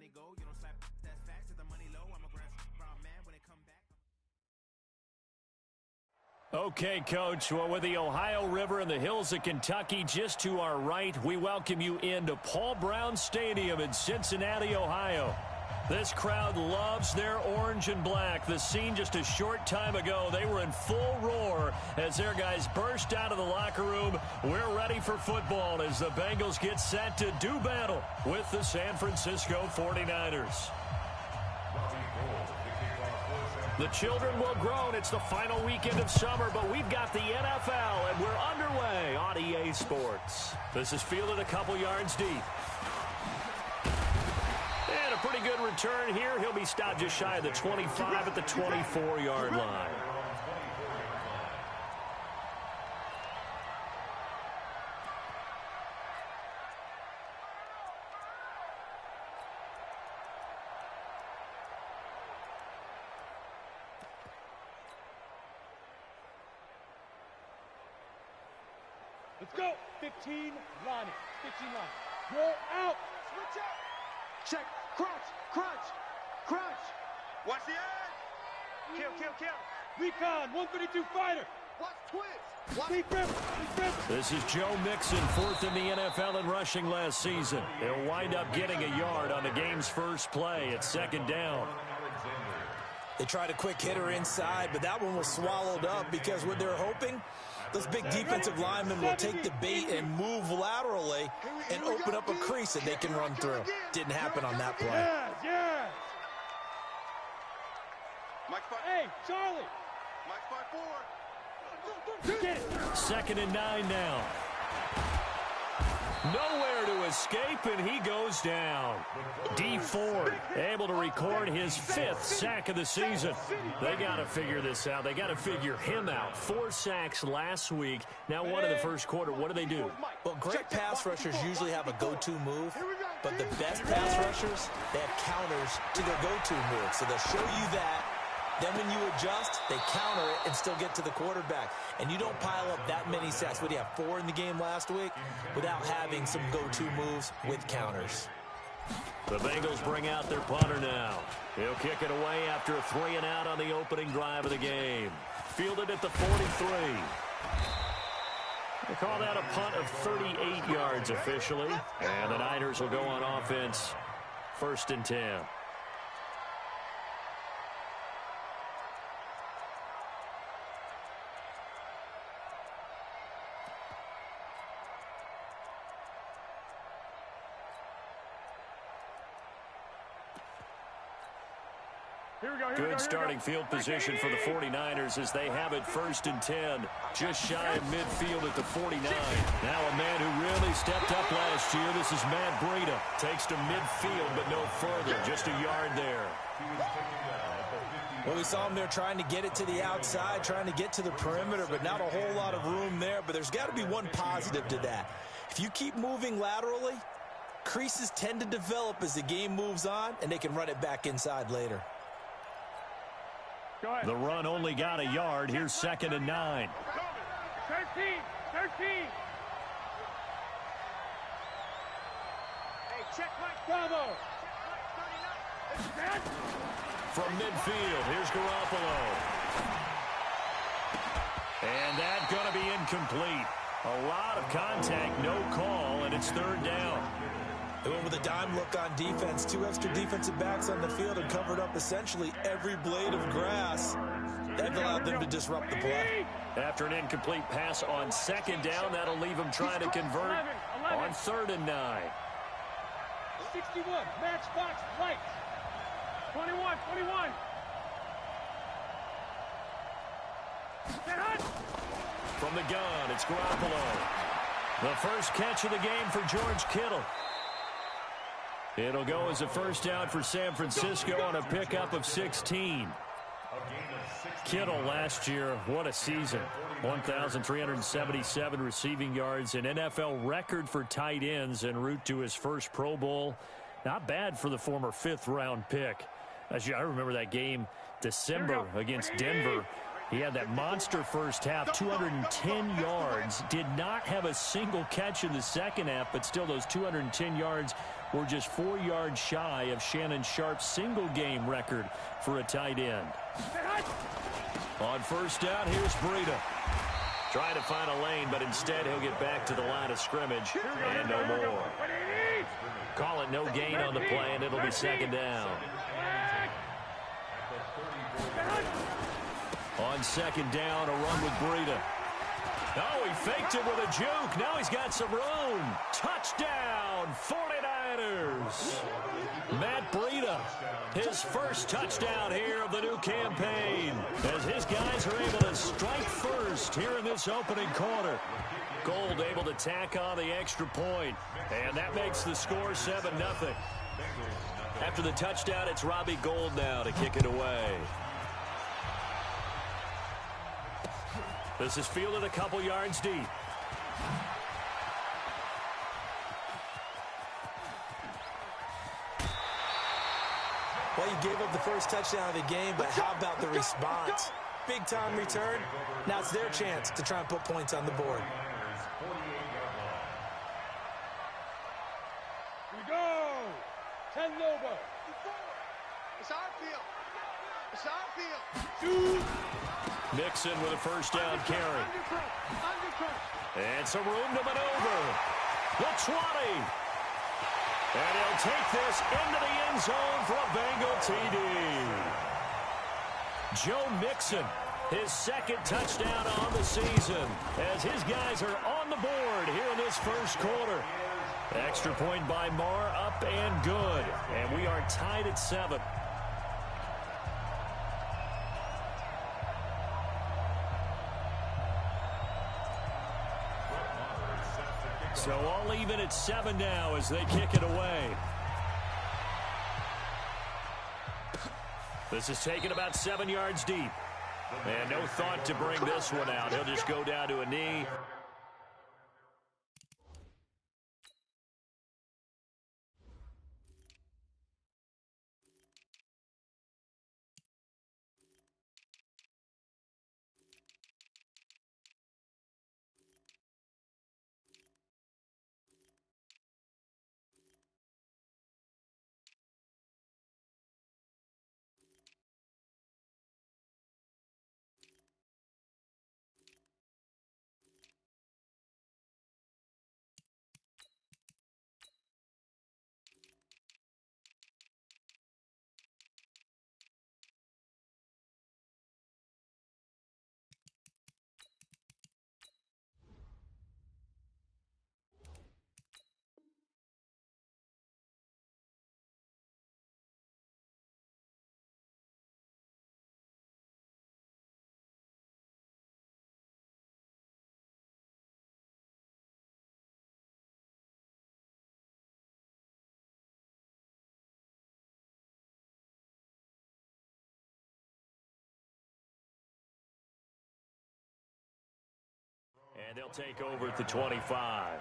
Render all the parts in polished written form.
money go. You don't slap, that's facts. If the money low, I'm a ground man when it come back. Okay, Coach. Well, with the Ohio River and the hills of Kentucky just to our right, we welcome you into Paul Brown Stadium in Cincinnati, Ohio. This crowd loves their orange and black. The scene just a short time ago, they were in full roar as their guys burst out of the locker room. We're ready for football as the Bengals get set to do battle with the San Francisco 49ers. The children will groan. It's the final weekend of summer, but we've got the NFL, and we're underway on EA Sports. This is fielded a couple yards deep. And a pretty good return here. He'll be stopped just shy of the 25 at the 24-yard line. Let's go. 15 line it. 15 line. Roll out. Switch out. Check. Crunch. Crunch. Crunch. Watch the edge. Kill, kill, kill. Recon. 132 fighter. Watch twist. Watch. Deep rip. Deep rip. This is Joe Mixon, fourth in the NFL in rushing last season. He'll wind up getting a yard on the game's first play. It's second down. They tried a quick hitter inside, but that one was swallowed up because what they're hoping, those big defensive linemen will take the bait and move laterally and open up a crease that they can run through. Didn't happen on that play. Yeah. Hey, Charlie. Mike 5-4. Get it. Second and 9 now. Nowhere to escape, and he goes down. D Ford able to record his 5th sack of the season. They got to figure this out. They got to figure him out. 4 sacks last week. Now one in the first quarter. What do? Well, great pass rushers usually have a go-to move, but the best pass rushers, they have counters to their go-to move. So they'll show you that. Then when you adjust, they counter it and still get to the quarterback. And you don't pile up that many sacks. What do you have, 4 in the game last week? Without having some go-to moves with counters. The Bengals bring out their punter now. He'll kick it away after a 3-and-out on the opening drive of the game. Fielded at the 43. They call that a punt of 38 yards officially. And the Niners will go on offense. 1st and 10. Good starting field position for the 49ers as they have it 1st and 10. Just shy of midfield at the 49. Now a man who really stepped up last year. This is Matt Breida. Takes to midfield but no further. Just a yard there. Well, we saw him there trying to get it to the outside, trying to get to the perimeter, but not a whole lot of room there. But there's got to be one positive to that. If you keep moving laterally, creases tend to develop as the game moves on, and they can run it back inside later. The run only got a yard. Here's 2nd and 9. 13. Hey, check Mike. Bravo. From midfield, here's Garoppolo. And that's going to be incomplete. A lot of contact, no call, and it's 3rd down. They went with a dime look on defense. 2 extra defensive backs on the field and covered up essentially every blade of grass. That allowed them to disrupt the play. After an incomplete pass on 2nd down, that'll leave them trying to convert on 3rd and 9. 61, matchbox, light. 21. From the gun, it's Garoppolo. The first catch of the game for George Kittle. It'll go as a first down for San Francisco on a pickup of 16. Kittle last year, what a season. 1,377 receiving yards, an NFL record for tight ends en route to his first Pro Bowl. Not bad for the former 5th-round pick. I remember that game, December against Denver. He had that monster first half, 210 yards. Did not have a single catch in the second half, but still those 210 yards We're just 4 yards shy of Shannon Sharp's single-game record for a tight end. On first down, here's Breida. Trying to find a lane, but instead he'll get back to the line of scrimmage and no more. Call it no gain on the play, and it'll be second down. On second down, a run with Breida. Oh, he faked it with a juke. Now he's got some room. Touchdown, 49ers. Matt Breida, his first touchdown here of the new campaign, as his guys are able to strike first here in this opening quarter. Gold able to tack on the extra point, and that makes the score 7-0. After the touchdown, it's Robbie Gould now to kick it away. This is fielded a couple yards deep. Well, you gave up the first touchdown of the game, but how about the response? Big-time return. Now it's their chance to try and put points on the board. Here we go. 10 Lobo. It's our field. It's our field. Shoot. Mixon with a first down carry. And some room to maneuver. The 20. And he'll take this into the end zone for a Bengal TD. Joe Mixon, his second touchdown on the season, as his guys are on the board here in this first quarter. Extra point by Marr, up and good. And we are tied at 7. So all even at 7 now as they kick it away. This is taken about 7 yards deep. And no thought to bring this one out. He'll just go down to a knee. And they'll take over at the 25.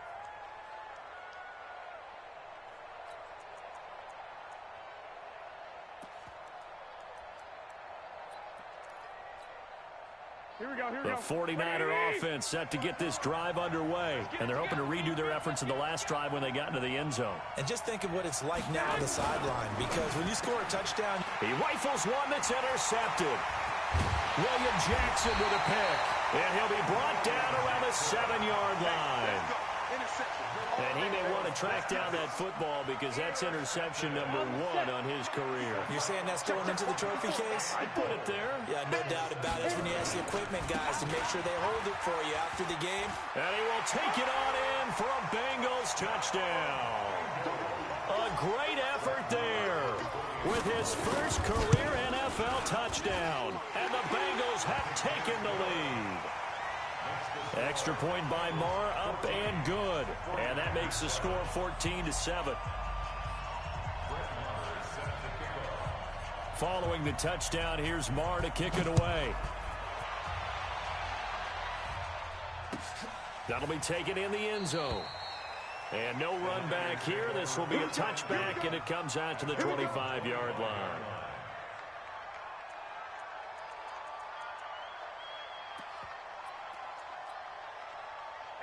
Here we go. The 49er offense set to get this drive underway. And they're hoping to redo their efforts in the last drive when they got into the end zone. And just think of what it's like now on the sideline, because when you score a touchdown, he rifles one that's intercepted. William Jackson with a pick. And he'll be brought down around the 7-yard line. And he may want to track down that football because that's interception number 1 on his career. You're saying that's going into the trophy case? I'd put it there. Yeah, no doubt about it. It's when you ask the equipment guys to make sure they hold it for you after the game. And he will take it on in for a Bengals touchdown. A great effort there with his first career NFL touchdown. And the Bengals have taken the lead. Extra point by Marr, up and good. And that makes the score 14-7. Following the touchdown, here's Marr to kick it away. That'll be taken in the end zone. And no run back here. This will be a touchback, and it comes out to the 25-yard line.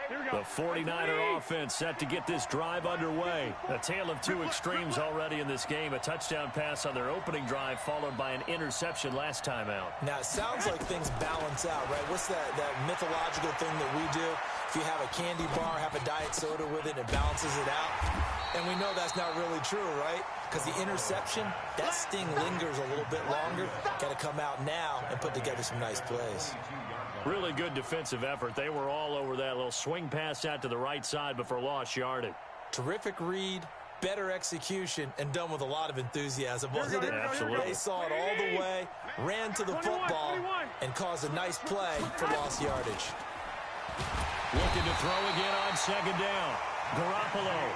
Hey, The 49er offense set to get this drive underway. A tale of two extremes already in this game. A touchdown pass on their opening drive followed by an interception last time out. Now, it sounds like things balance out, right? What's that mythological thing that we do? If you have a candy bar, have a diet soda with it, and it balances it out. And we know that's not really true, right? Because the interception, that sting lingers a little bit longer. Got to come out now and put together some nice plays. Really good defensive effort. They were all over that little swing pass out to the right side before lost yardage. Terrific read, better execution, and done with a lot of enthusiasm, wasn't it? Absolutely. They saw it all the way, ran to the football, and caused a nice play for lost yardage. Looking to throw again on second down. Garoppolo.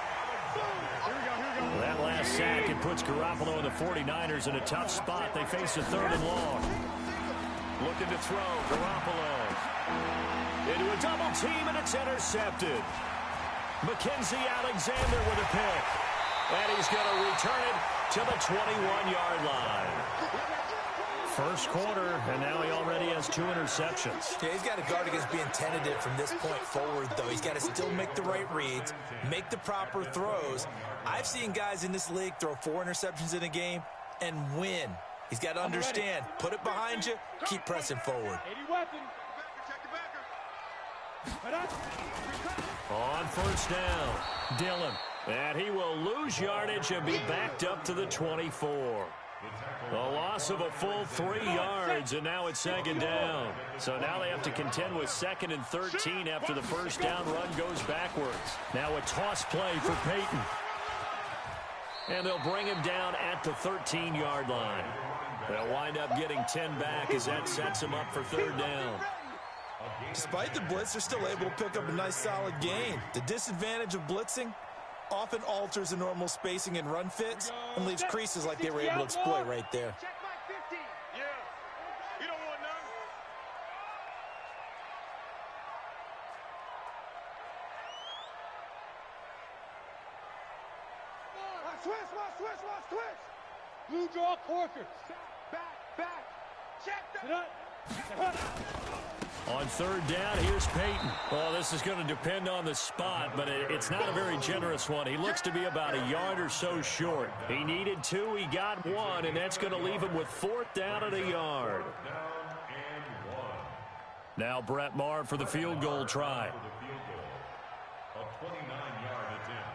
That last sack, it puts Garoppolo and the 49ers in a tough spot. They face a 3rd and long. Looking to throw, Garoppolo. Into a double team, and it's intercepted. Mackenzie Alexander with a pick. And he's going to return it to the 21-yard line. First quarter, and now he already has 2 interceptions. Yeah, he's got to guard against being tentative from this point forward, though. He's got to still make the right reads, make the proper throws. I've seen guys in this league throw 4 interceptions in a game and win. He's got to understand, put it behind you, keep pressing forward. On first down, Dillon. And he will lose yardage and be backed up to the 24. A loss of a full 3 yards, and now it's 2nd down. So now they have to contend with 2nd and 13 after the first down run goes backwards. Now a toss play for Peyton. And they'll bring him down at the 13-yard line. They'll wind up getting 10 back as that sets him up for 3rd down. Despite the blitz, they're still able to pick up a nice solid gain. The disadvantage of blitzing often alters the normal spacing and run fits and leaves creases like they were able to exploit right there. Switch. Blue draw Corker. Back. Check that. On 3rd down, here's Peyton. Well, this is going to depend on the spot, but it's not a very generous one. He looks to be about a yard or so short. He needed 2, he got 1, and that's going to leave him with 4th down and a yard. Now Brett Maher for the field goal try. A 29-yard attempt.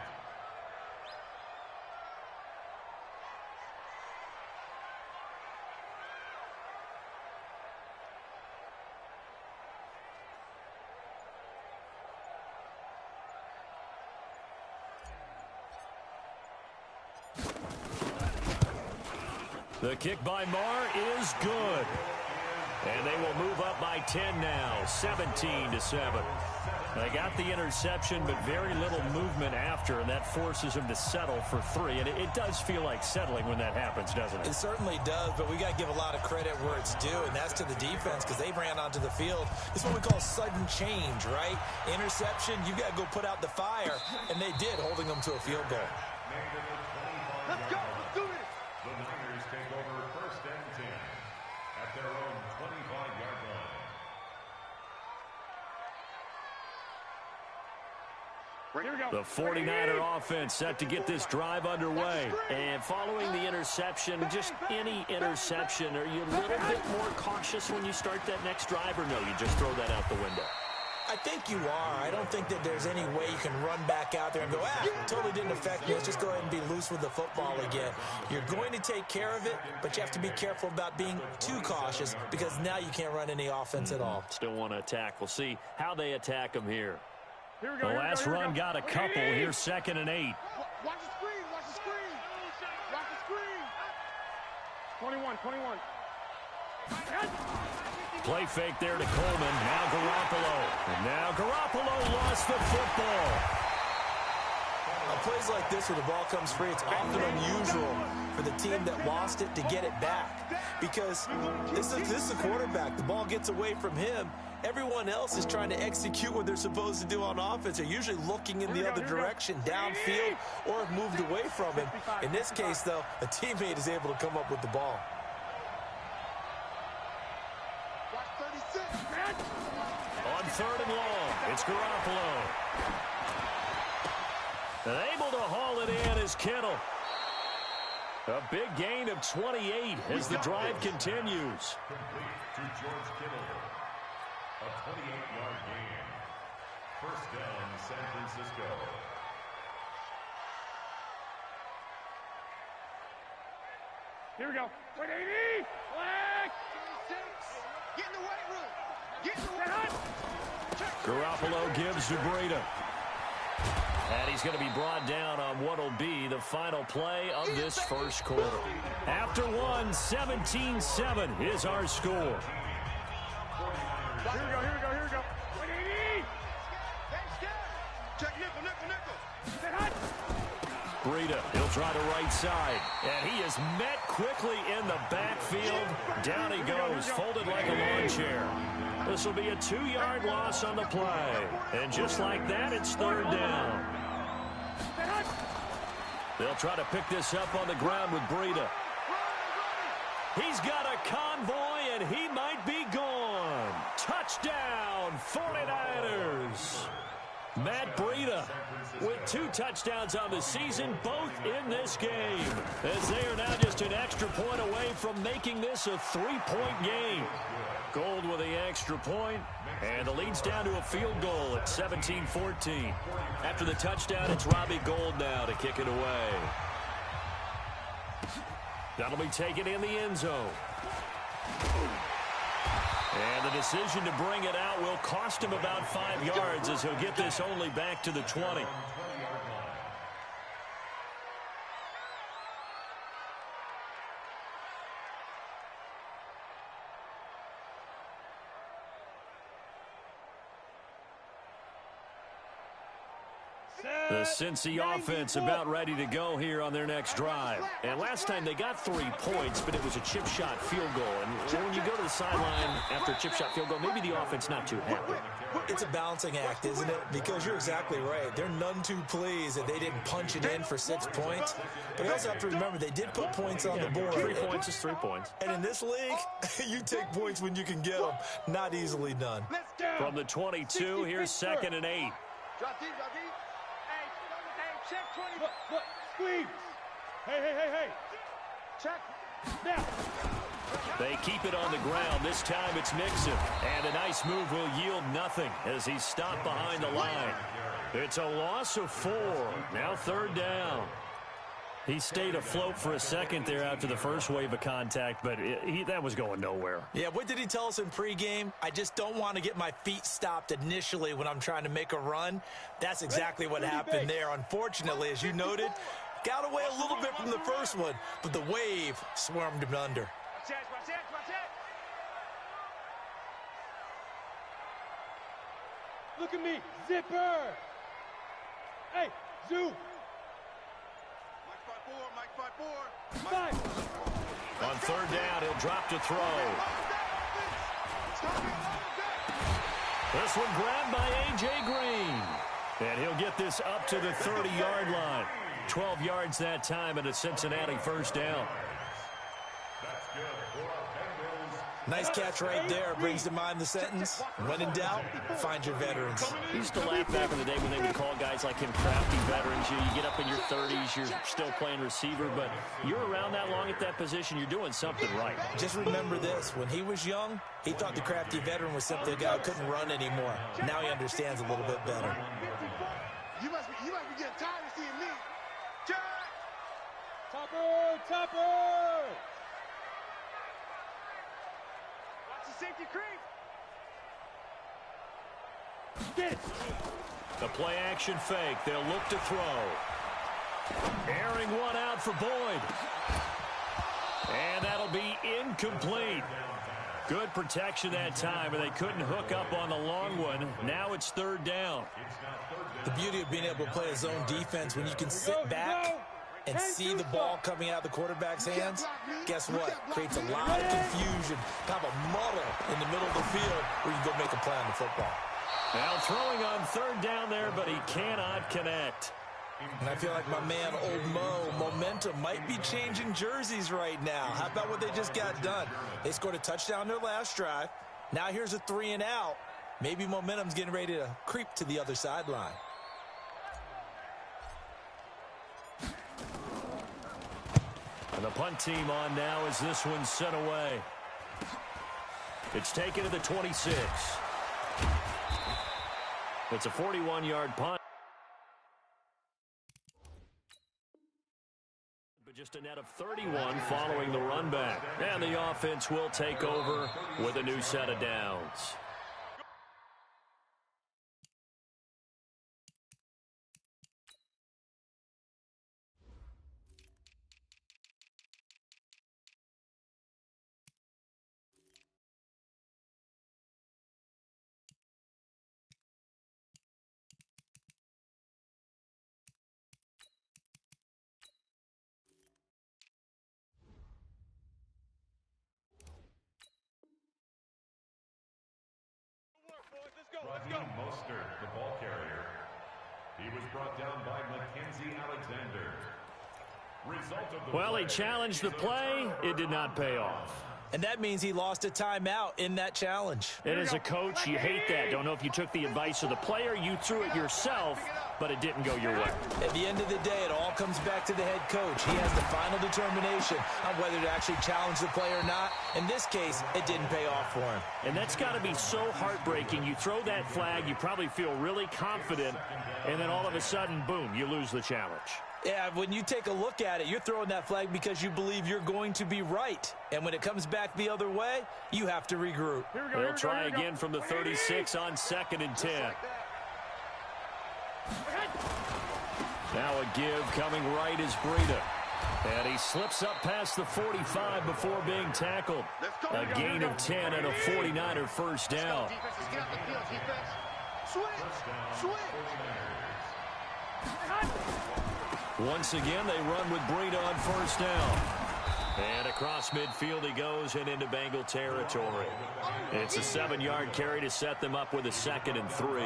The kick by Maher is good. And they will move up by 10 now, 17-7. They got the interception, but very little movement after, and that forces them to settle for 3. And it does feel like settling when that happens, doesn't it? It certainly does, but we got to give a lot of credit where it's due, and that's to the defense because they ran onto the field. It's what we call sudden change, right? Interception, you've got to go put out the fire, and they did, holding them to a field goal. Let's go. Let's do this. The Niners take over 1st and 10 at their own 25-yard line. The 49er offense set to get this drive underway. And following the interception, just any interception, are you a little bit more cautious when you start that next drive, or no, you just throw that out the window? I think you are. I don't think that there's any way you can run back out there and go, totally didn't affect me. Let's just go ahead and be loose with the football again. You're going to take care of it, but you have to be careful about being too cautious because now you can't run any offense at all. Still want to attack. We'll see how they attack them here. Here we go. The last run got a couple. Here's 2nd and 8. Watch the screen. Watch the screen. Watch the screen. 21. Play fake there to Coleman. Now Garoppolo. And now Garoppolo lost the football. Plays like this where the ball comes free, it's often unusual for the team that lost it to get it back. Because this is the quarterback. The ball gets away from him. Everyone else is trying to execute what they're supposed to do on offense. They're usually looking in the other direction, downfield, or have moved away from him. In this case, though, a teammate is able to come up with the ball. On third and long. It's Garoppolo. Able to haul it in is Kittle. A big gain of 28 as the drive continues. Complete to George Kittle. A 28-yard gain. First down, San Francisco. Here we go. 180. Flag. Get in the weight room. Get in the weight room. Garoppolo gives to Breida. And he's going to be brought down on what will be the final play of this first quarter. After one, 17-7 is our score. Here we go. 180. Check nickel. Get hot. Breida, he'll try the right side. And he is met quickly in the backfield. Down he goes, folded like a lawn chair. This will be a 2-yard loss on the play. And just like that, it's third down. They'll try to pick this up on the ground with Breida. He's got a convoy, and he might be gone. Touchdown, 49ers. Matt Breida with 2 touchdowns on the season, both in this game, as they are now just an extra point away from making this a 3-point game. Gold with the extra point, and the lead's down to a field goal at 17-14. After the touchdown, it's Robbie Gould now to kick it away. That'll be taken in the end zone. And the decision to bring it out will cost him about 5 yards, as he'll get this only back to the 20. The Cincy offense about ready to go here on their next drive. And last time they got 3 points, but it was a chip shot field goal. And when you go to the sideline after a chip shot field goal, maybe the offense not too happy. It's a balancing act, isn't it? Because you're exactly right. They're none too pleased that they didn't punch it in for 6 points. But you also have to remember they did put points on the board. 3 points is 3 points. And in this league, you take points when you can get them. Not easily done. From the 22, here's 2nd and 8. Drop deep. Hey, check 20. Look, squeeze. Hey. Check. Now. They keep it on the ground. This time it's Mixon. And a nice move will yield nothing as he's stopped behind the line. It's a loss of 4. Now third down. He stayed afloat for a second there after the first wave of contact, but that was going nowhere. Yeah, what did he tell us in pregame? I just don't want to get my feet stopped initially when I'm trying to make a run. That's exactly what happened there. Unfortunately, as you noted, got away a little bit from the first one, but the wave swarmed him under. Watch it. Look at me. Zipper. Hey, Zoo. Mike 5-4. On third down, he'll drop to throw. This one grabbed by A.J. Green. And he'll get this up to the 30-yard line. 12 yards that time, and a Cincinnati first down. That's good for Bengals. Nice catch right there. Brings to mind the sentence, when in doubt, find your veterans. I used to laugh back in the day when they would call guys like him crafty veterans. You get up in your 30s, you're still playing receiver, but you're around that long at that position, you're doing something right. Just remember this. When he was young, he thought the crafty veteran was simply a guy who couldn't run anymore. Now he understands a little bit better. You must be getting tired of seeing me. Check. Topper. Safety creep. Get it. The play action fake. They'll look to throw. Airing one out for Boyd. And that'll be incomplete. Good protection that time, and they couldn't hook up on the long one. Now it's third down. The beauty of being able to play a zone defense when you can sit back and see the ball coming out of the quarterback's hands, guess what? Creates a lot of confusion, kind of a muddle in the middle of the field where you can go make a play on the football. Now throwing on third down there, but he cannot connect. And I feel like my man, Old Mo, momentum might be changing jerseys right now. How about what they just got done? They scored a touchdown their last drive. Now here's a 3 and out. Maybe momentum's getting ready to creep to the other sideline. And the punt team on now as this one's sent away. It's taken to the 26. It's a 41-yard punt. But just a net of 31 following the run back. And the offense will take over with a new set of downs. Raheem Mostert, the ball carrier. He was brought down by Mackenzie Alexander. Result of the Well, play. he challenged the play. It did not pay off. And that means he lost a timeout in that challenge. And as a coach, you hate that. Don't know if you took the advice of the player, you threw it yourself, but it didn't go your way. At the end of the day, it all comes back to the head coach. He has the final determination on whether to actually challenge the play or not. In this case, it didn't pay off for him. And that's got to be so heartbreaking. You throw that flag, you probably feel really confident, and then all of a sudden, boom, you lose the challenge. Yeah, when you take a look at it, you're throwing that flag because you believe you're going to be right. And when it comes back the other way, you have to regroup. They'll try again from the 36 on 2nd and 10. Now a give coming right is Breida. And he slips up past the 45 before being tackled. A gain of 10 and a 49er first down. Once again, they run with Breida on first down. And across midfield he goes and into Bengal territory. It's a 7-yard carry to set them up with a 2nd and 3.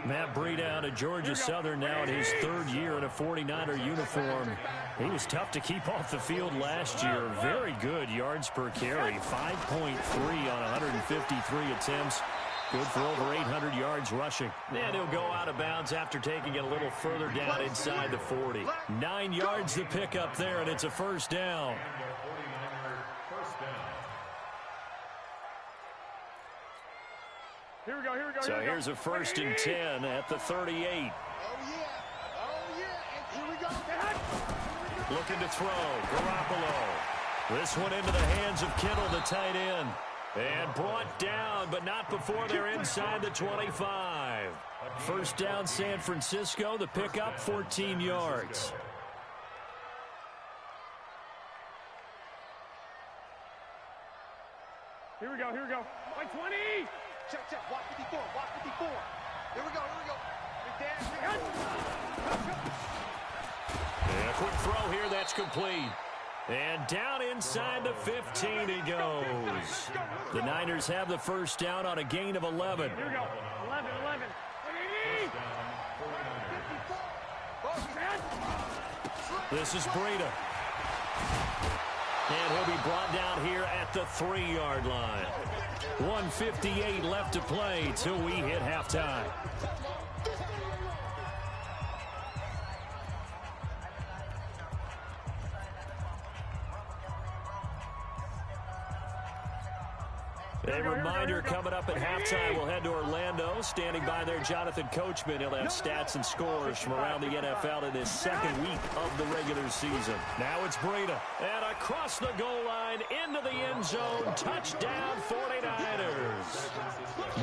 Matt Breida out of Georgia Southern now in his 3rd year in a 49er uniform. He was tough to keep off the field last year. Very good yards per carry. 5.3 on 153 attempts. Good for over 800 yards rushing. And he'll go out of bounds after taking it a little further down inside the 40. 9 yards to pick up there, and it's a first down. Here we go. So here's a 1st and 10 at the 38. Oh, yeah. And here we go. Looking to throw. Garoppolo. This one into the hands of Kittle, the tight end. And brought down, but not before they're inside the 25. First down, San Francisco. The pickup, 14 yards. Here we go. By 20. Check. Watch 54. Here we go. And a quick throw here, that's complete. And down inside the 15 he goes. The Niners have the first down on a gain of 11. Here we go. 11. This is Breida. And he'll be brought down here at the 3-yard line. 1:58 left to play till we hit halftime. A reminder coming up at halftime, we'll head to Orlando. Standing by there, Jonathan Coachman. He'll have stats and scores from around the NFL in his 2nd week of the regular season. Now it's Breida. And across the goal line, into the end zone. Touchdown, 49ers.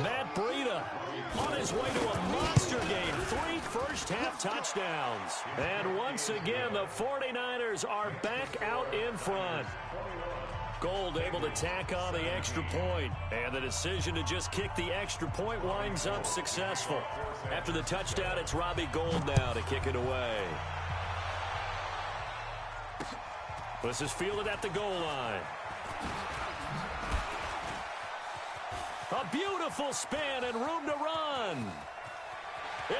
Matt Breida on his way to a monster game. 3 first-half touchdowns. And once again, the 49ers are back out in front. Gold able to tack on the extra point, and the decision to just kick the extra point winds up successful. After the touchdown, it's Robbie Gould now to kick it away. This is fielded at the goal line. A beautiful spin and room to run.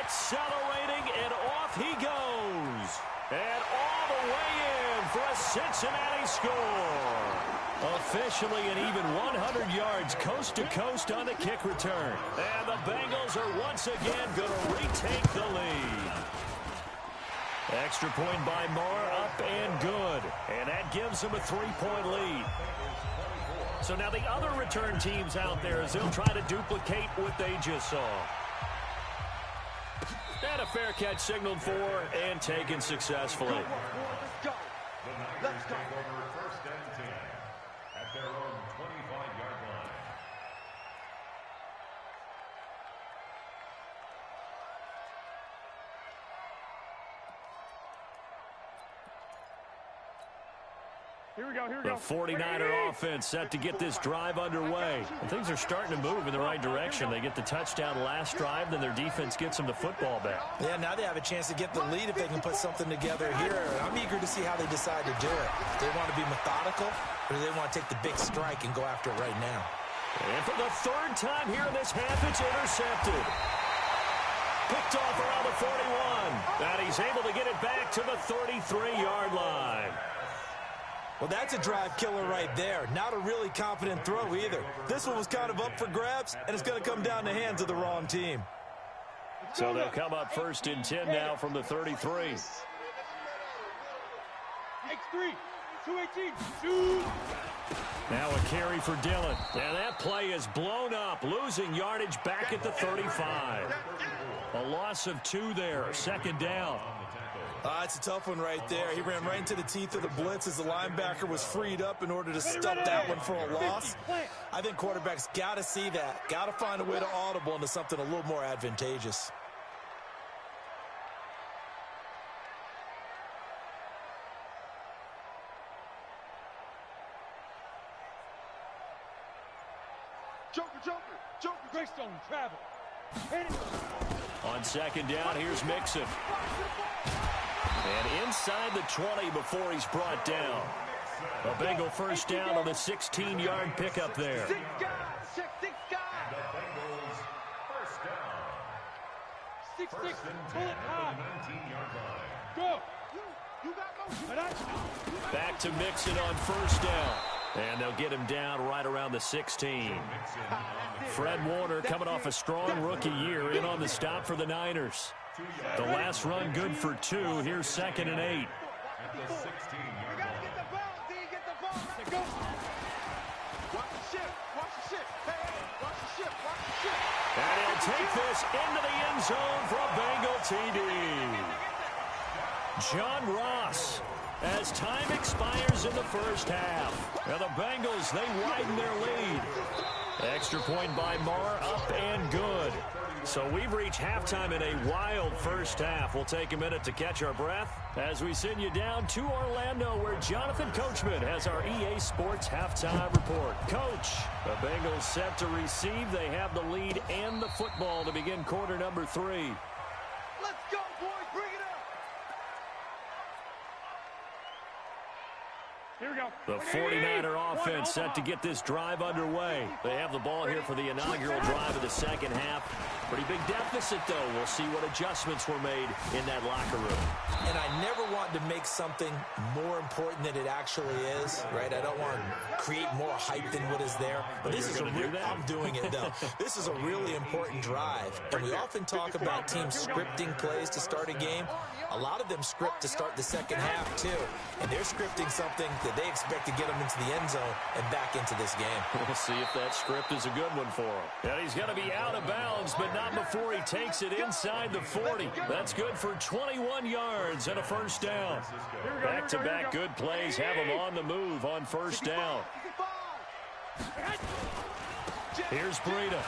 Accelerating, and off he goes. And all the way in for a Cincinnati score. Officially an even 100 yards coast to coast on the kick return. And the Bengals are once again going to retake the lead. Extra point by Marr, up and good. And that gives them a 3-point lead. So now the other return teams out there, as they'll try to duplicate what they just saw. And a fair catch signaled for and taken successfully. The Niners take over first and 10 at their own 25-yard line. Here we go. The 49er offense set to get this drive underway. And things are starting to move in the right direction. They get the touchdown last drive, then their defense gets them the football back. Yeah, now they have a chance to get the lead if they can put something together here. I'm eager to see how they decide to do it. Do they want to be methodical, or do they want to take the big strike and go after it right now? And for the third time here in this half, it's intercepted. Picked off around the 41. And he's able to get it back to the 33-yard line. Well, that's a drive killer right there. Not a really confident throw either. This one was kind of up for grabs, and it's going to come down the hands of the wrong team. So they'll come up first and 10 now from the 33. X3, 218, shoot. Now a carry for Dillon. And that play is blown up, losing yardage back at the 35. A loss of 2 there, second down. It's a tough one right there. He ran right into the teeth of the blitz as the linebacker was freed up in order to stop that one for a loss. I think quarterbacks got to see that. Got to find a way to audible into something a little more advantageous. Joker, Greystone, travel. On second down, here's Mixon. And inside the 20 before he's brought down. A Bengal first down on the 16-yard pickup there. The Bengals first down. 6-6, First and 10 pull it at high. the 19-yard line. Go. You got motion. Back to Mixon on first down. And they'll get him down right around the 16. Fred Warner coming off a strong rookie year in on the stop for the Niners. The last run good for 2. Here's second and 8. At the 16-yard line. Get the ball, D, get the ball. Let's go. Watch the ship, watch the ship. Hey, watch the ship, watch the ship. And he'll take this into the end zone for a Bengal TD. John Ross, as time expires in the first half. Now the Bengals, they widen their lead. Extra point by Marr, up and good. So we've reached halftime in a wild first half. We'll take a minute to catch our breath as we send you down to Orlando, where Jonathan Coachman has our EA Sports halftime report. Coach, the Bengals set to receive. They have the lead and the football to begin quarter number 3. Let's go, boys, bring it up. Here we go. The 49er offense set to get this drive underway. They have the ball here for the inaugural drive of the second half. Pretty big deficit, though. We'll see what adjustments were made in that locker room. And I never want to make something more important than it actually is, right? I don't want to create more hype than what is there. But this is I'm doing it, though. This is a really important drive. And we often talk about teams scripting plays to start a game. A lot of them script to start the second half, too. And they're scripting something that they expect to get them into the end zone and back into this game. We'll see if that script is a good one for him. And he's going to be out of bounds, but not before he takes it inside the 40. That's good for 21 yards and a first down. Back-to-back good plays have him on the move on first down. Here's Breida.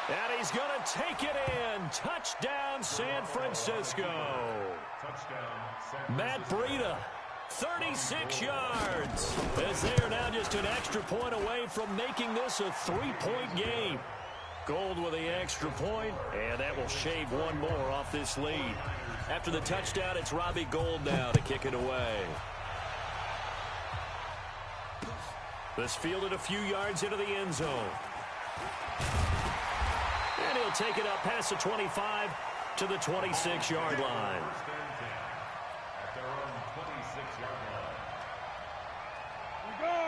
And he's going to take it in. Touchdown, San Francisco. Matt Breida, 36 yards. As they are now just an extra point away from making this a 3-point game. Gold with the extra point, and that will shave one more off this lead. After the touchdown, it's Robbie Gould now to kick it away. This fielded a few yards into the end zone. And he'll take it up past the 25 to the 26-yard line.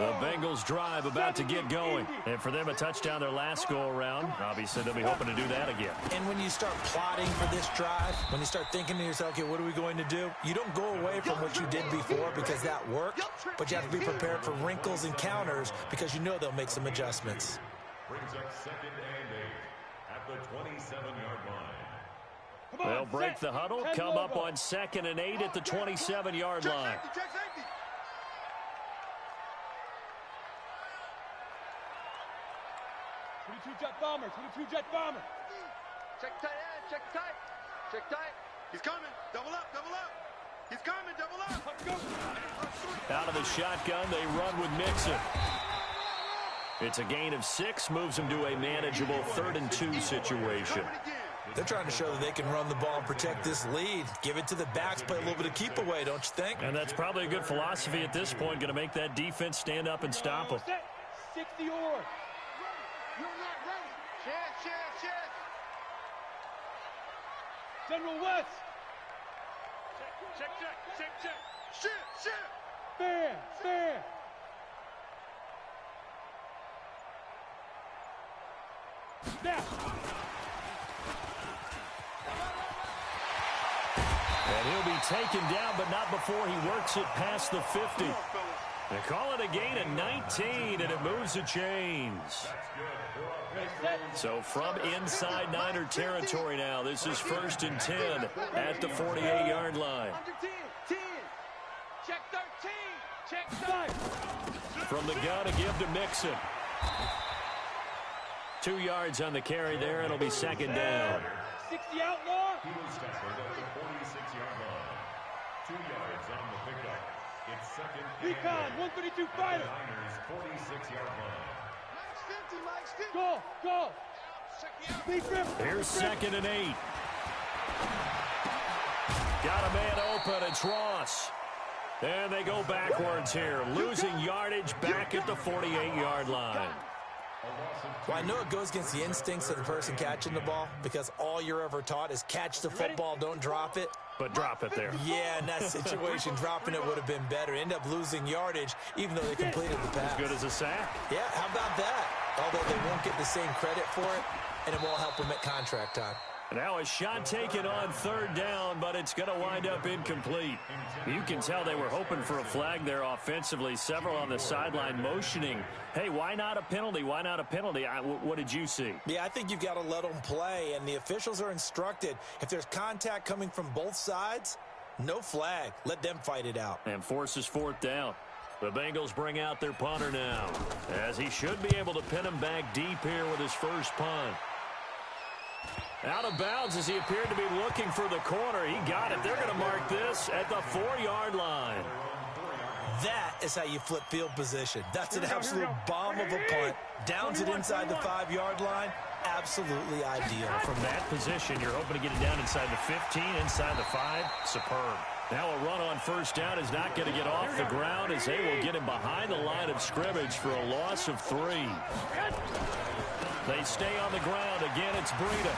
The Bengals drive about to get going. And for them, a touchdown their last go-around. Obviously, they'll be hoping to do that again. And when you start plotting for this drive, when you start thinking to yourself, okay, what are we going to do? You don't go away from what you did before because that worked, but you have to be prepared for wrinkles and counters because you know they'll make some adjustments. Brings up 2nd and 8 at the 27-yard line. They'll break the huddle, come up on 2nd and 8 at the 27-yard line. 22-jet bomber, 22-jet bomber. Check tight, check tight, check tight. He's coming. Double up, double up. He's coming, double up. Out of the shotgun, they run with Mixon. It's a gain of 6, moves them to a manageable 3rd and 2 situation. They're trying to show that they can run the ball and protect this lead. Give it to the backs, play a little bit of keep away, don't you think? And that's probably a good philosophy at this point, going to make that defense stand up and stop them. 60 or. You're not ready. Chance. General West. Check. Shit. Fair. Snap. And he'll be taken down, but not before he works it past the 50. They call it a gain of 19, and it moves the chains. So from inside Niner territory now, this is 1st and 10 at the 48-yard line. Under 10. Check 13. Check 9. From the gun, a give to Mixon. 2 yards on the carry there. It'll be 2nd down. 60 outlaw. He was tackled at the 46-yard line. 2 yards on the pickup. It's 2nd and 8. Recon, 132 fighter. Niners 46-yard line. Go. Big grip. Here's 2nd and 8. Got a man open. It's Ross. And they go backwards here, losing yardage back at the 48-yard line. Well, I know it goes against the instincts of the person catching the ball because all you're ever taught is catch the football, don't drop it. But drop it there. Yeah, in that situation, dropping it would have been better. End up losing yardage, even though they completed the pass. As good as a sack. Yeah, how about that? Although they won't get the same credit for it, and it won't help them at contract time. Now a shot taken on 3rd down, but it's going to wind up incomplete. You can tell they were hoping for a flag there offensively. Several on the sideline motioning, hey, why not a penalty? Why not a penalty? What did you see? Yeah, I think you've got to let them play, and the officials are instructed. If there's contact coming from both sides, no flag. Let them fight it out. And forces 4th down. The Bengals bring out their punter now, as he should be able to pin him back deep here with his first punt. Out of bounds as he appeared to be looking for the corner. He got it. They're going to mark this at the 4-yard line. That is how you flip field position. That's an absolute bomb of a punt. Downs it inside the 5-yard line. Absolutely ideal. From that position, you're hoping to get it down inside the 15, inside the 5. Superb. Now a run on 1st down is not going to get off the ground as they will get him behind the line of scrimmage for a loss of 3. They stay on the ground. Again, it's Breida.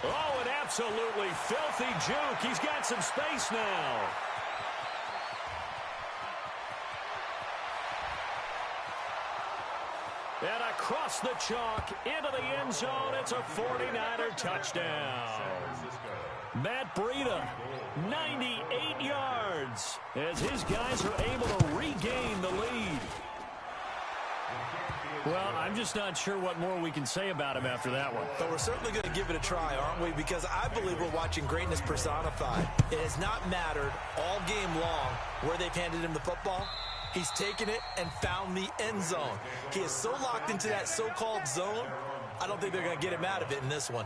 Oh, an absolutely filthy juke. He's got some space now. And across the chalk into the end zone. It's a 49er touchdown. Matt Breida, 98 yards as his guys are able to regain the lead. Well, I'm just not sure what more we can say about him after that one. But we're certainly going to give it a try, aren't we? Because I believe we're watching greatness personified. It has not mattered all game long where they've handed him the football. He's taken it and found the end zone. He is so locked into that so-called zone, I don't think they're going to get him out of it in this one.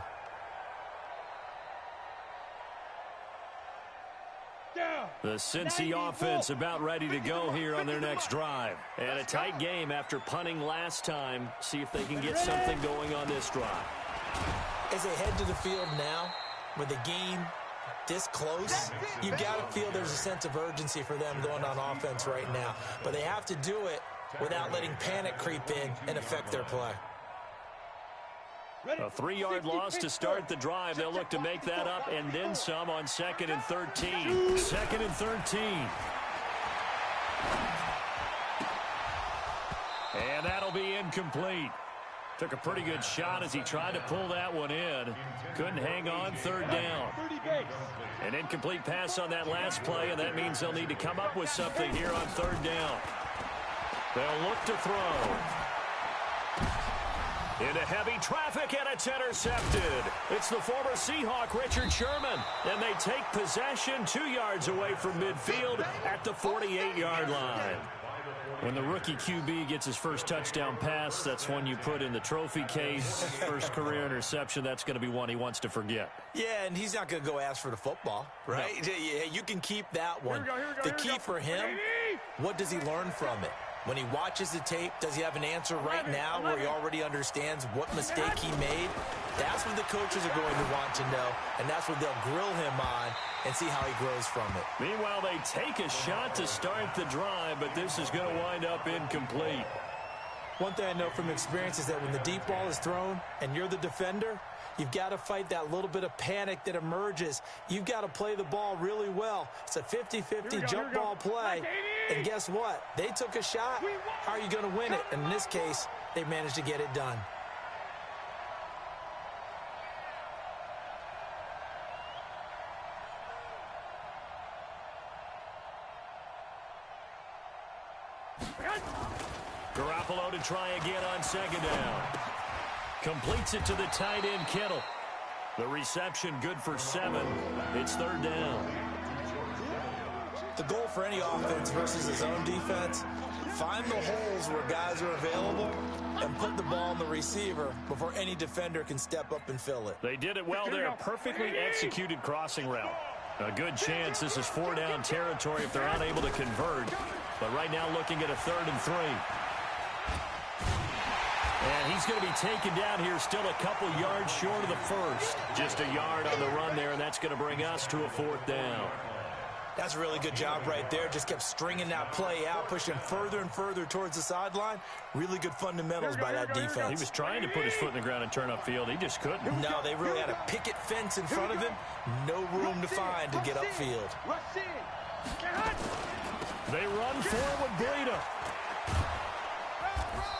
The Cincy offense about ready to go here on their next drive. And a tight game after punting last time. See if they can get something going on this drive. As they head to the field now, with the game this close, you got to feel there's a sense of urgency for them going on offense right now. But they have to do it without letting panic creep in and affect their play. A 3-yard loss to start the drive. They'll look to make that up and then some on 2nd and 13. 2nd and 13. And that'll be incomplete. Took a pretty good shot as he tried to pull that one in. Couldn't hang on. Third down. An incomplete pass on that last play, and that means they'll need to come up with something here on third down. They'll look to throw. Into heavy traffic, and it's intercepted. It's the former Seahawk, Richard Sherman. And they take possession 2 yards away from midfield at the 48-yard line. When the rookie QB gets his first touchdown pass, that's one you put in the trophy case. First career interception, that's going to be one he wants to forget. Yeah, and he's not going to go ask for the football, right? No. Yeah, you can keep that one. The key for him, what does he learn from it? When he watches the tape, does he have an answer right now where he already understands what mistake he made? That's what the coaches are going to want to know, and that's what they'll grill him on and see how he grows from it. Meanwhile, they take a shot to start the drive, but this is going to wind up incomplete. One thing I know from experience is that when the deep ball is thrown and you're the defender, you've got to fight that little bit of panic that emerges. You've got to play the ball really well. It's a 50-50 jump ball play. And guess what? They took a shot. How are you going to win it? And in this case, they managed to get it done. Garoppolo to try again on second down. Completes it to the tight end, Kittle. The reception good for 7. It's third down. The goal for any offense versus his own defense, find the holes where guys are available and put the ball in the receiver before any defender can step up and fill it. They did it well there. A perfectly executed crossing route. A good chance this is 4-down territory if they're unable to convert. But right now looking at a 3rd and 3. And he's going to be taken down here still a couple yards short of the first. Just a yard on the run there, and that's going to bring us to a 4th down. That's a really good job right there. Just kept stringing that play out, pushing further and further towards the sideline. Really good fundamentals by that defense. He was trying to put his foot in the ground and turn upfield. He just couldn't. No, they really had a picket fence in front of him. No room to find to get upfield. They run forward, Breida.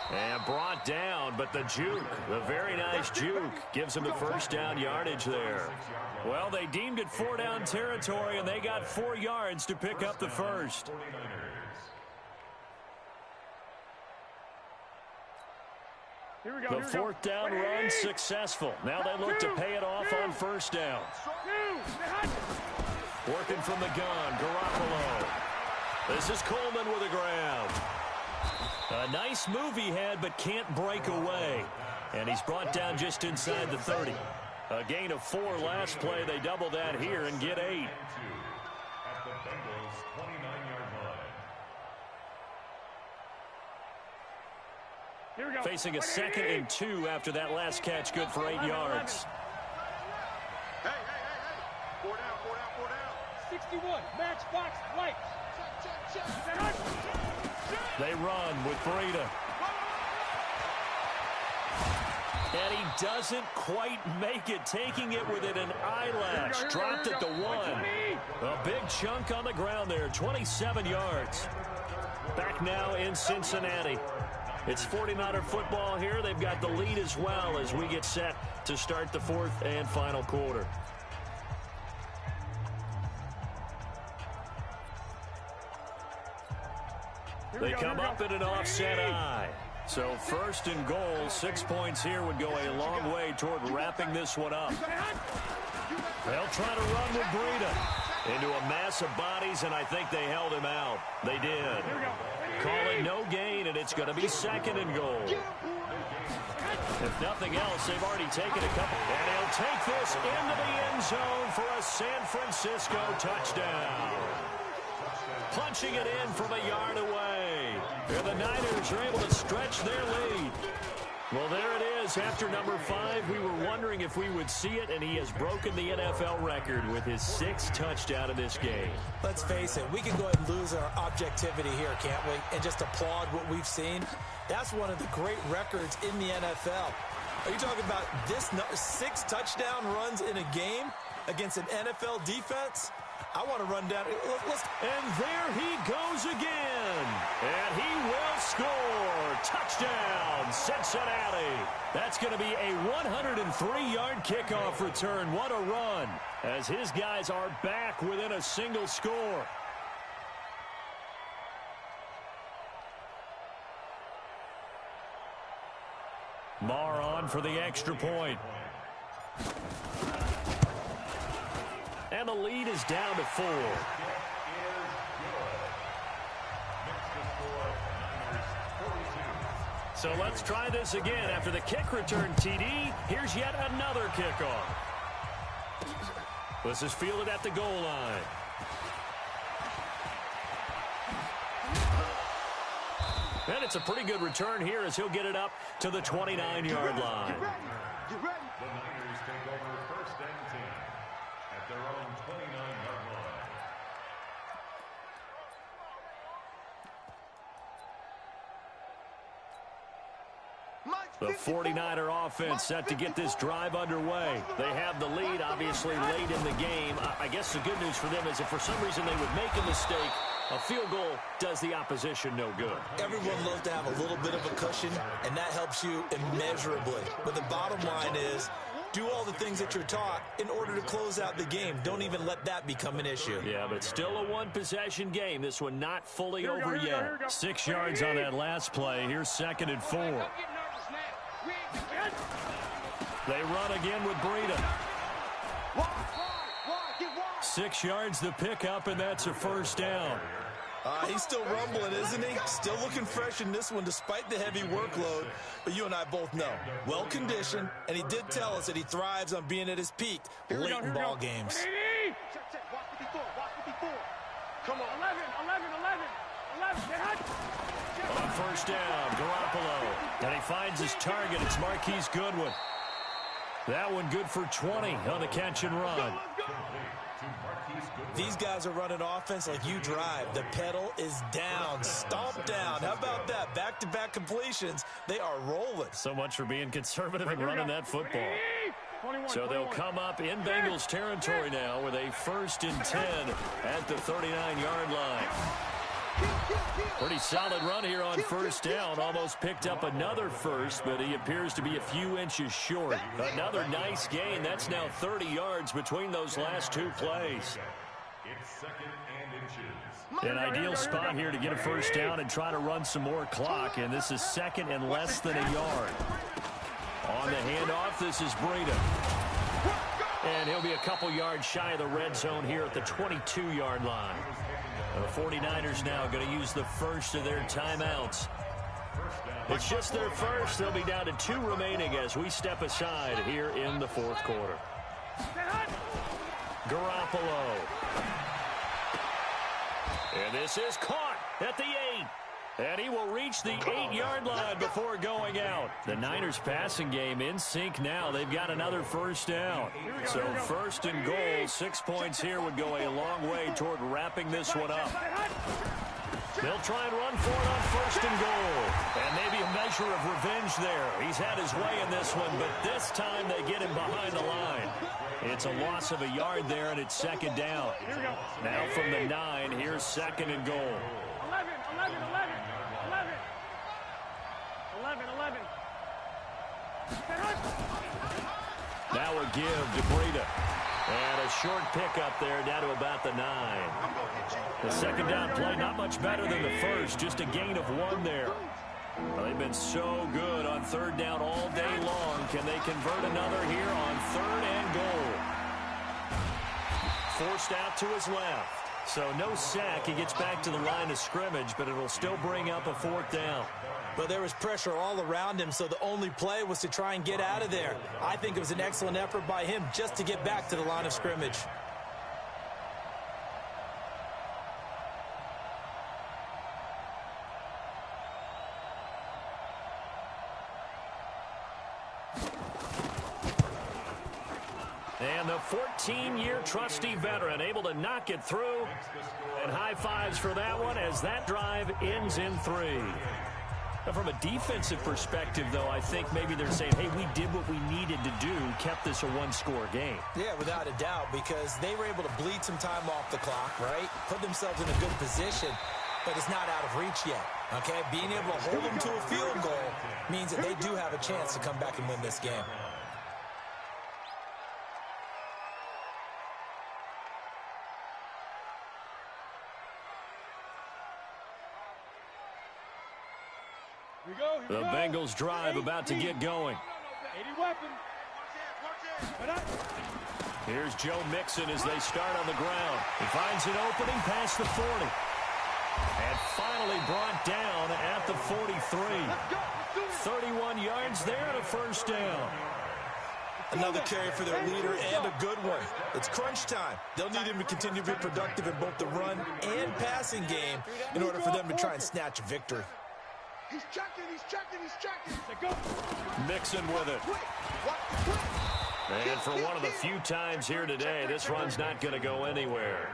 And brought down, but the juke, the very nice juke, gives him the first down yardage there. Well, they deemed it 4-down territory, and they got 4 yards to pick up the first. The 4th down run successful. Now they look to pay it off on first down. Working from the gun, Garoppolo. This is Coleman with a grab. A nice move he had, but can't break away. And he's brought down just inside the 30. A gain of 4 last play. They double that here and get 8. At the Bengals' 29-yard line. Facing a 2nd and 2 after that last catch, good for 8 yards. Hey. 4 down. 61, matchbox light. Check. They run with Breida. And he doesn't quite make it, taking it within an eyelash. Dropped at the 1. A big chunk on the ground there, 27 yards. Back now in Cincinnati. It's 49er football here. They've got the lead as well as we get set to start the 4th and final quarter. They come up in an offset eye. So 1st and goal, 6 points here would go a long way toward wrapping this one up. They'll try to run with Breida into a mass of bodies, and I think they held him out. They did. Call it no gain, and it's going to be 2nd and goal. If nothing else, they've already taken a couple. And he'll take this into the end zone for a San Francisco touchdown. Punching it in from a yard away. And the Niners are able to stretch their lead. Well, there it is. After number 5, we were wondering if we would see it, and he has broken the NFL record with his 6th touchdown in this game. Let's face it, we can go ahead and lose our objectivity here, can't we? And just applaud what we've seen. That's one of the great records in the NFL. Are you talking about this 6 touchdown runs in a game against an NFL defense? I want to run down. And there he goes again. And he will score. Touchdown, Cincinnati. That's going to be a 103-yard kickoff return. What a run, as his guys are back within a single score. Marr on for the extra point. And the lead is down to 4. So let's try this again. After the kick return TD, here's yet another kickoff. This is fielded at the goal line. And it's a pretty good return here as he'll get it up to the 29-yard line. The Niners take over first and 10 at their own 29-yard line. The 49er offense set to get this drive underway. They have the lead, obviously, late in the game. I guess the good news for them is if for some reason they would make a mistake, a field goal does the opposition no good. Everyone loves to have a little bit of a cushion, and that helps you immeasurably. But the bottom line is, do all the things that you're taught in order to close out the game. Don't even let that become an issue. Yeah, but still a one-possession game. This one not fully over yet. 6 yards on that last play. Here's 2nd and 4. They run again with Breida. 6 yards the pickup, and that's a first down. He's still rumbling, isn't he? Still looking fresh in this one despite the heavy workload. But you and I both know, well-conditioned, and he did tell us that he thrives on being at his peak late in ball games. Come on. 11. On first down, Garoppolo. And he finds his target. It's Marquise Goodwin. That one good for 20 on the catch and run. These guys are running offense like you drive. The pedal is down, stomp down. How about that? Back-to-back completions. They are rolling. So much for being conservative and running that football. So they'll come up in Bengals territory now with a 1st and 10 at the 39-yard line. Pretty solid run here on first down. Almost picked up another first, but he appears to be a few inches short. Another nice gain. That's now 30 yards between those last 2 plays. It's 2nd and inches. An ideal spot here to get a first down and try to run some more clock, and this is 2nd and less than a yard. On the handoff, this is Breida. And he'll be a couple yards shy of the red zone here at the 22-yard line. The 49ers now going to use the first of their timeouts. It's just their first. They'll be down to 2 remaining as we step aside here in the 4th quarter. Garoppolo. And this is caught at the 8. And he will reach the 8-yard line before going out. The Niners passing game in sync now. They've got another first down. So 1st and goal, 6 points here would go a long way toward wrapping this one up. They'll try and run for it on 1st and goal. And maybe a measure of revenge there. He's had his way in this one, but this time they get him behind the line. It's a loss of a yard there, and it's 2nd down. Now from the 9, here's 2nd and goal. 11. Now a give to Breida. And a short pickup there down to about the 9. The 2nd down play not much better than the first, just a gain of 1 there. Well, they've been so good on 3rd down all day long. Can they convert another here on 3rd and goal? Forced out to his left. So no sack. He gets back to the line of scrimmage, but it'll still bring up a 4th down. But there was pressure all around him, so the only play was to try and get out of there. I think it was an excellent effort by him just to get back to the line of scrimmage. And the 14-year trusty veteran able to knock it through. And high fives for that one as that drive ends in 3. Now, from a defensive perspective, though, I think maybe they're saying, hey, we did what we needed to do, kept this a 1-score game. Yeah, without a doubt, because they were able to bleed some time off the clock, right? Put themselves in a good position. but it's not out of reach yet. Okay, being able to hold them to a field goal means that they do have a chance to come back and win this game. The Bengals drive about to get going. 80 weapon. Here's Joe Mixon as they start on the ground. He finds an opening past the 40. And finally brought down at the 43. 31 yards there and a first down. Another carry for their leader and a good one. It's crunch time. They'll need him to continue to be productive in both the run and passing game in order for them to try and snatch a victory. He's checking, he's checking, he's checking. Mixon with it. And for one of the few times here today, this run's not going to go anywhere.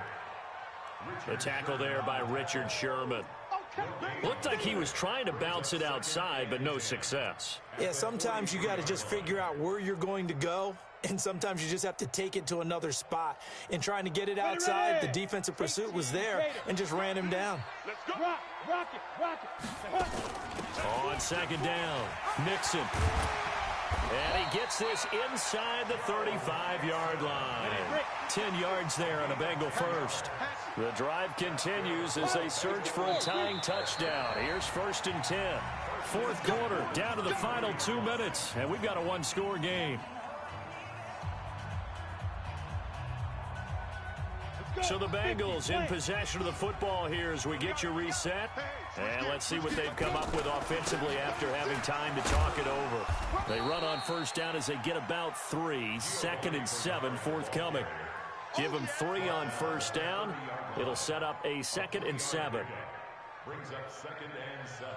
The tackle there by Richard Sherman. Looked like he was trying to bounce it outside, but no success. Yeah, sometimes you got to just figure out where you're going to go, and sometimes you just have to take it to another spot. In trying to get it outside, the defensive pursuit was there and just ran him down. Let's go. Rock it. On second down, Mixon. And he gets this inside the 35-yard line. 10 yards there on a Bengal first. The drive continues as they search for a tying touchdown. Here's 1st and 10. Fourth quarter, down to the final 2 minutes, and we've got a one-score game. So the Bengals in possession of the football here as we get you reset. And let's see what they've come up with offensively after having time to talk it over. They run on first down as they get about 3. 2nd and 7 forthcoming. Give them 3 on first down. It'll set up a 2nd and 7. Brings up 2nd and 7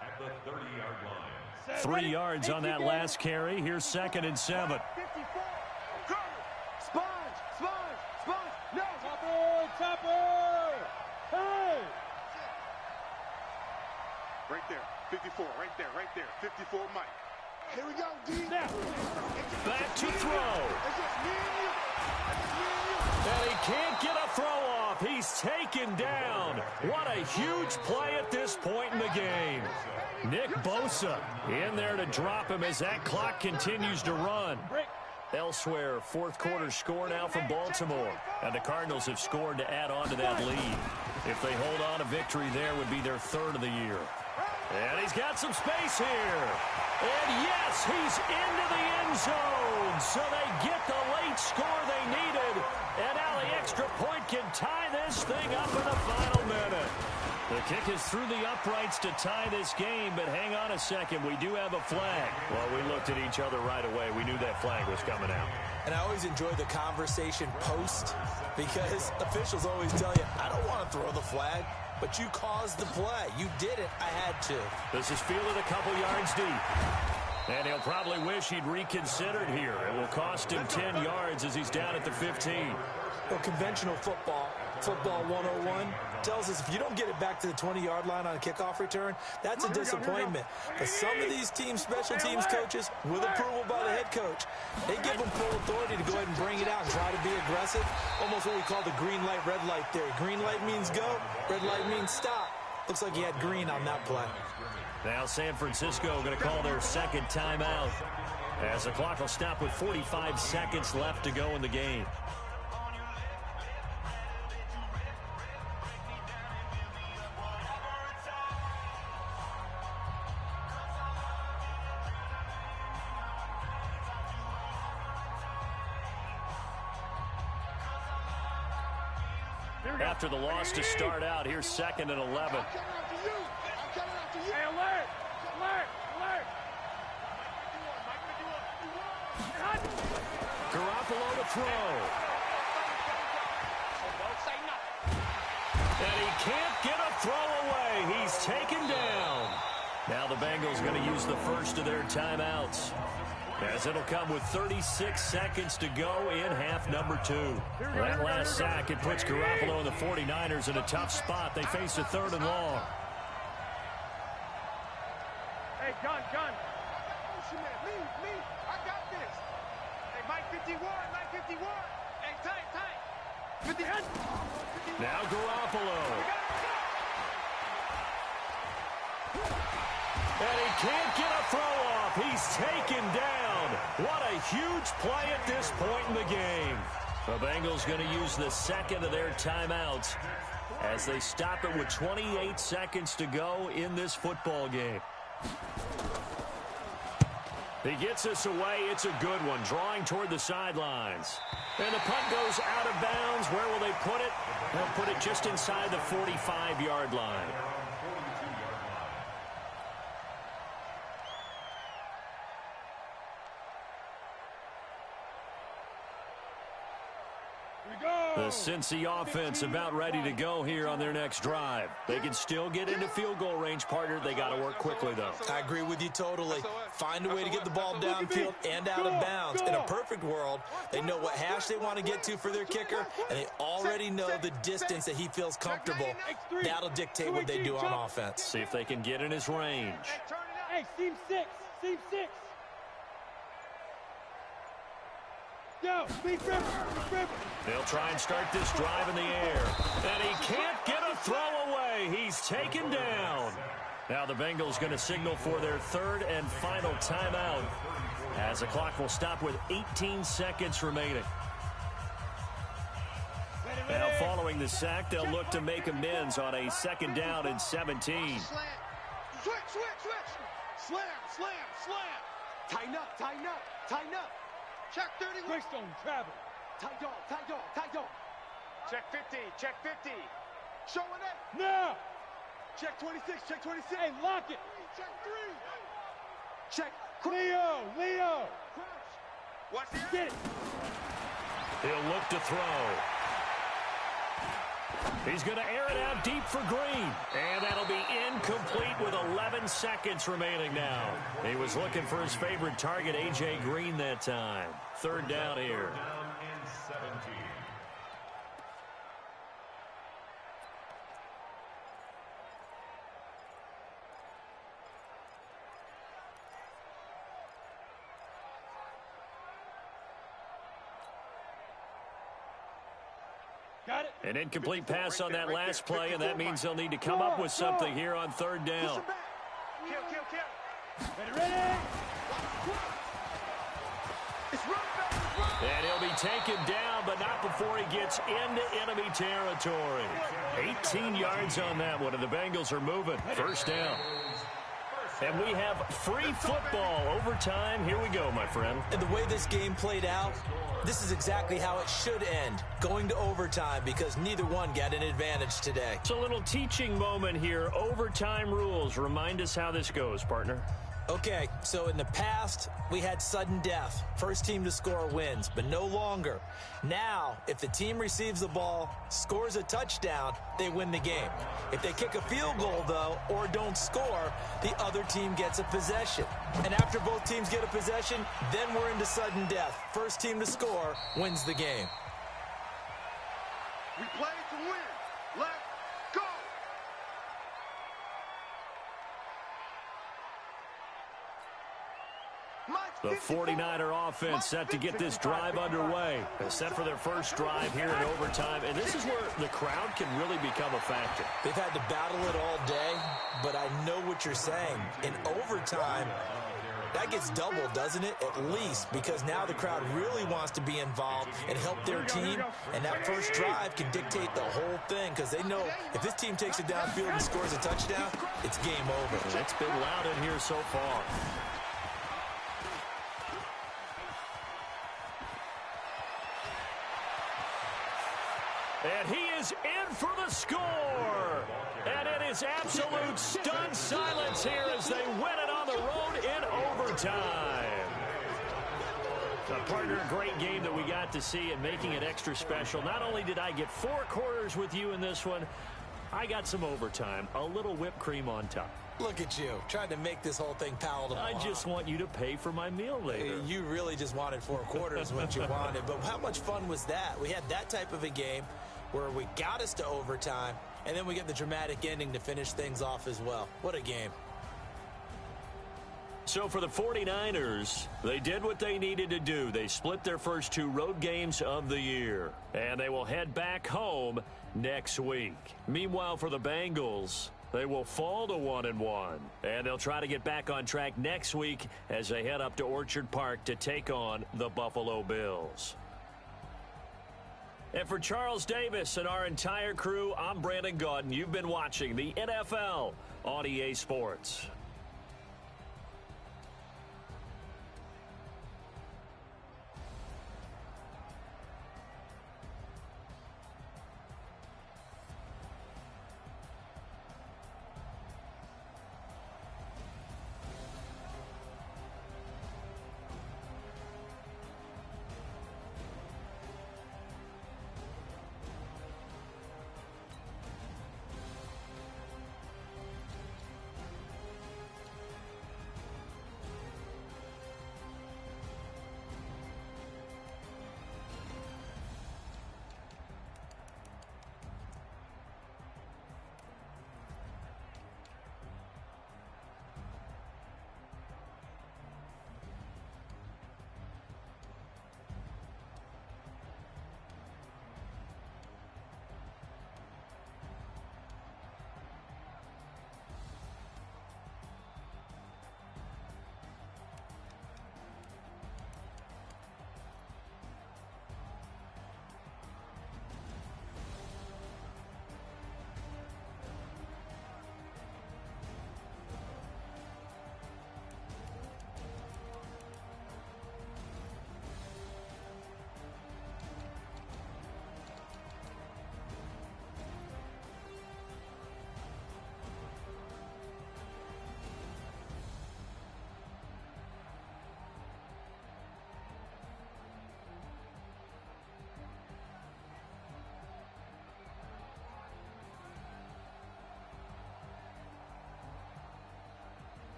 at the 30-yard line. 3 yards on that last carry. Here's 2nd and 7. Topper! Hey! Right there, 54, right there, 54, Mike. Here we go, D. Back to throw. And he can't get a throw off. He's taken down. What a huge play at this point in the game. Nick Bosa in there to drop him as that clock continues to run. Elsewhere, fourth quarter score now from Baltimore. And the Cardinals have scored to add on to that lead. If they hold on, a victory there would be their 3rd of the year. And he's got some space here. And yes, he's into the end zone. So they get the late score they needed. And now the extra point can tie this thing up in the final minute. The kick is through the uprights to tie this game, but hang on a second. We do have a flag. Well, we looked at each other right away. We knew that flag was coming out. And I always enjoy the conversation post because officials always tell you, I don't want to throw the flag, but you caused the play. You did it. I had to. This is fielded a couple yards deep. And he'll probably wish he'd reconsidered here. It will cost him 10 yards as he's down at the 15. Well, conventional football 101, tells us if you don't get it back to the 20-yard line on a kickoff return, that's a disappointment. But some of these teams, special teams coaches, with approval by the head coach, they give them full authority to go ahead and bring it out and try to be aggressive. Almost what we call the green light, red light theory. Green light means go, red light means stop. Looks like he had green on that play. Now San Francisco going to call their second timeout as the clock will stop with 45 seconds left to go in the game. After the loss to start out, here's 2nd and 11. Hey, alert! Alert! Alert! Garoppolo to throw. And he can't get a throw away. He's taken down. Now the Bengals going to use the first of their timeouts, as it'll come with 36 seconds to go in half number 2. That last sack, it puts Garoppolo and the 49ers in a tough spot. They face a 3rd and long. Hey, gun! Me, I got this. Hey, Mike 51. Hey, tight. 50. Now Garoppolo. And he can't get a throw off. He's taken down. What a huge play at this point in the game. The Bengals going to use the second of their timeouts as they stop it with 28 seconds to go in this football game. He gets this away. It's a good one, drawing toward the sidelines. And the punt goes out of bounds. Where will they put it? They'll put it just inside the 45-yard line. The Cincy offense about ready to go here on their next drive. They can still get into field goal range, partner. They got to work quickly, though. I agree with you totally. Find a way to get the ball downfield and out of bounds. In a perfect world, they know what hash they want to get to for their kicker, and they already know the distance that he feels comfortable. That'll dictate what they do on offense. See if they can get in his range. Hey, seam six. Seam six. Yo, speed rip. They'll try and start this drive in the air. And he can't get a throw away. He's taken down. Now the Bengals going to signal for their third and final timeout as the clock will stop with 18 seconds remaining. Now following the sack, they'll look to make amends on a second down and 17. Switch. Slam. Tighten up. Check 31. Greystone, travel. Tight dog. Check 50. Showing it. Now. Check 26. Hey, lock it. Check 3. Check. Leo. Watch the Get it. He'll look to throw. He's going to air it out deep for Green. And that'll be incomplete with 11 seconds remaining now. He was looking for his favorite target, A.J. Green, that time. Third down here. Down and 17. Got it. An incomplete pass on that last play, and that means they'll need to come up with something here on third down. Kill. Ready. It's run back. And he'll be taken down, but not before he gets into enemy territory. 18 yards on that one, and the Bengals are moving. First down. And we have free football. Overtime. Here we go, my friend. And the way this game played out, this is exactly how it should end, going to overtime, because neither one got an advantage today. It's a little teaching moment here. Overtime rules. Remind us how this goes, partner. Okay, so in the past, we had sudden death. First team to score wins, but no longer. Now, if the team receives the ball, scores a touchdown, they win the game. If they kick a field goal, though, or don't score, the other team gets a possession. And after both teams get a possession, then we're into sudden death. First team to score wins the game. We play to win. Let's go. The 49er offense set to get this drive underway. They're set for their first drive here in overtime, and this is where the crowd can really become a factor. They've had to battle it all day, but I know what you're saying. In overtime, that gets doubled, doesn't it? At least, because now the crowd really wants to be involved and help their team, and that first drive can dictate the whole thing, because they know if this team takes it downfield and scores a touchdown, it's game over. It's been loud in here so far. And he is in for the score. And it is absolute stunned silence here as they win it on the road in overtime. A partner, a great game that we got to see and making it extra special. Not only did I get 4 quarters with you in this one, I got some overtime, a little whipped cream on top. Look at you, trying to make this whole thing palatable. I just want you to pay for my meal later. You really just wanted 4 quarters what you wanted, but how much fun was that? We had that type of a game where we got us to overtime, and then we get the dramatic ending to finish things off as well. What a game. So for the 49ers, they did what they needed to do. They split their first 2 road games of the year, and they will head back home next week. Meanwhile, for the Bengals, They will fall to 1-1, and they'll try to get back on track next week as they head up to Orchard Park to take on the Buffalo Bills. And for Charles Davis and our entire crew, I'm Brandon Gaudin. You've been watching the NFL on EA Sports.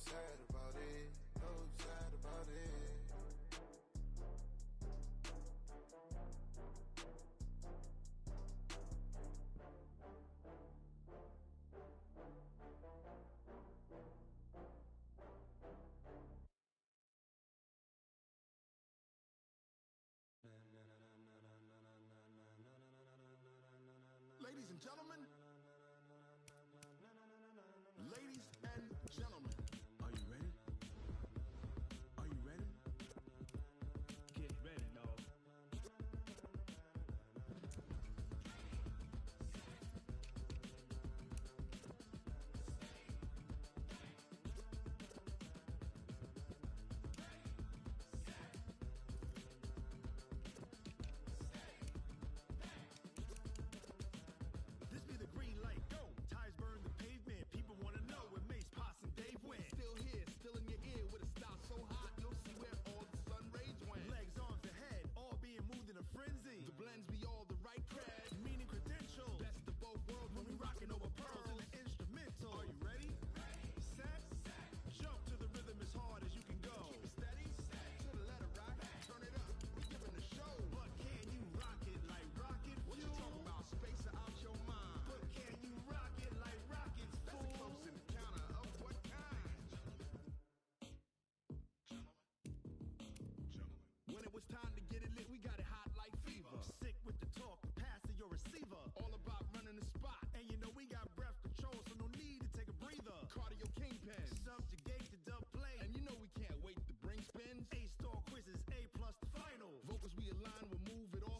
Sad about it. Ladies and gentlemen. Ladies and gentlemen. Are you ready? Are you ready? Get ready, dog. This be the green light, go. Tires burn the pavement. People want to know where Mace, Poss, and Dave went. Still here, still in your ear with a style so hot, you'll see where all the sun rays went. Legs, arms, and head, all being moved in a frenzy. The blends be all the right cred, meaning credentials. Best of both worlds when we rocking over pearls in the instrumental. Are you ready? Set. Jump to the rhythm as hard as you can go. Keep it steady. To the letter rock. Turn it up. We giving the show. But can you rock it like rocket fuel? What you talking about? Space out your mind. But can you rock it like rockets, fool? That's a close encounter of what kind? Gentlemen. When it was time to get it lit, we got it hot like fever. Sick with the talk, pass to your receiver. All about running the spot. And you know we got breath control, so no need to take a breather. Cardio kingpin. Subjugate the dub play. And you know we can't wait to bring spins. A-star quizzes, A+ the final. Vocals we align, we'll move it all